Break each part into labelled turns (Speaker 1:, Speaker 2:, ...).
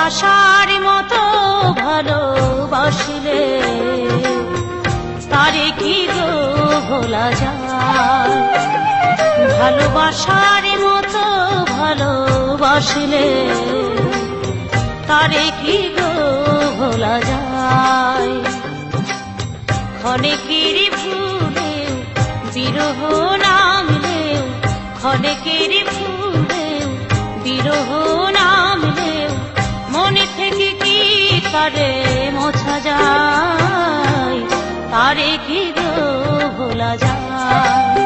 Speaker 1: ভালোবাসার মতো ভালোবাসলে তারে কি গো ভোলা যায়। ভালোবাসার মতো ভালোবাসলে তারে কি গো ভোলা যায়। ক্ষণেকের ভুলে বিরহ নামলেও, ক্ষণেকের ভুলে বিরহ নামলেও মনে থেকে কি তারে মোছা যায়, তারে কি গো ভোলা যায়।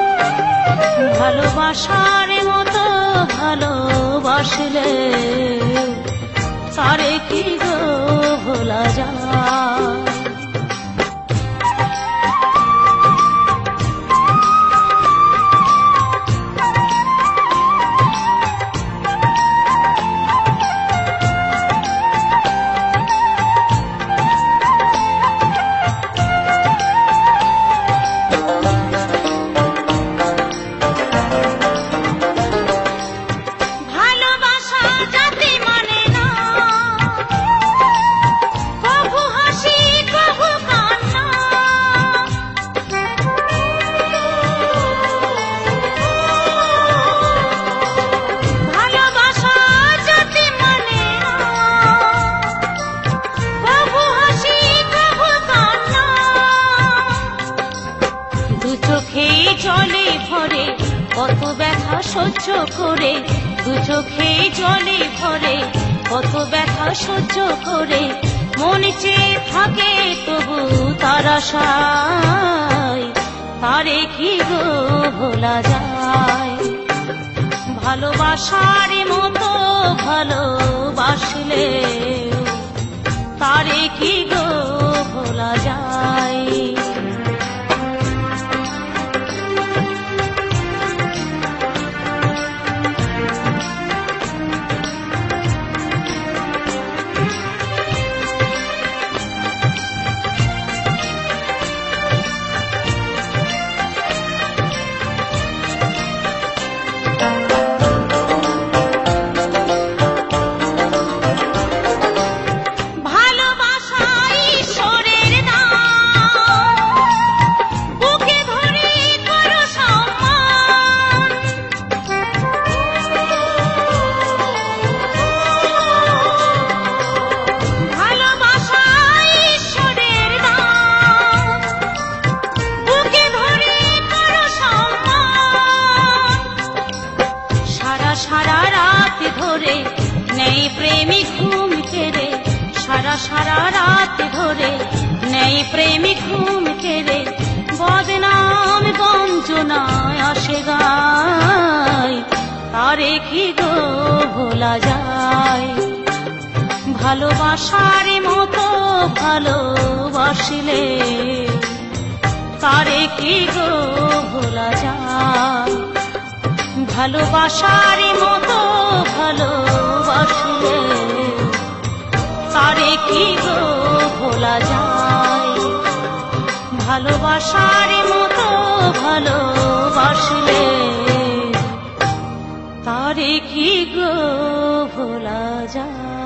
Speaker 1: ভালোবাসার মতো ভালোবাসলে তারে কি গো ভোলা যায়। জলে ভরে কত ব্যথা সহ্য করে, দু চোখে জলে ভরে কত ব্যথা সহ্য করে মন চেয়ে থাকে তবু তার আশায়, তারে কি গো ভোলা যায়। ভালোবাসার মতো ভালোবাসলে তারে কি গো ভোলা যায়। সারা রাত ধরে নেই প্রেমিক ঘুম কেড়ে, সারা সারা রাত ধরে নেই প্রেমিক ঘুম কেড়ে বদনাম বঞ্চনায় আসে গায়, তারে কি গো ভোলা যায়। ভালোবাসার মতো ভালোবাসলে তারে কি গো ভোলা যায়। ভালোবাসার মতো ভালোবাসলে তারে কি গো ভোলা যায়। ভালোবাসার মতো ভালোবাসলে তারে কি গো ভোলা যায়।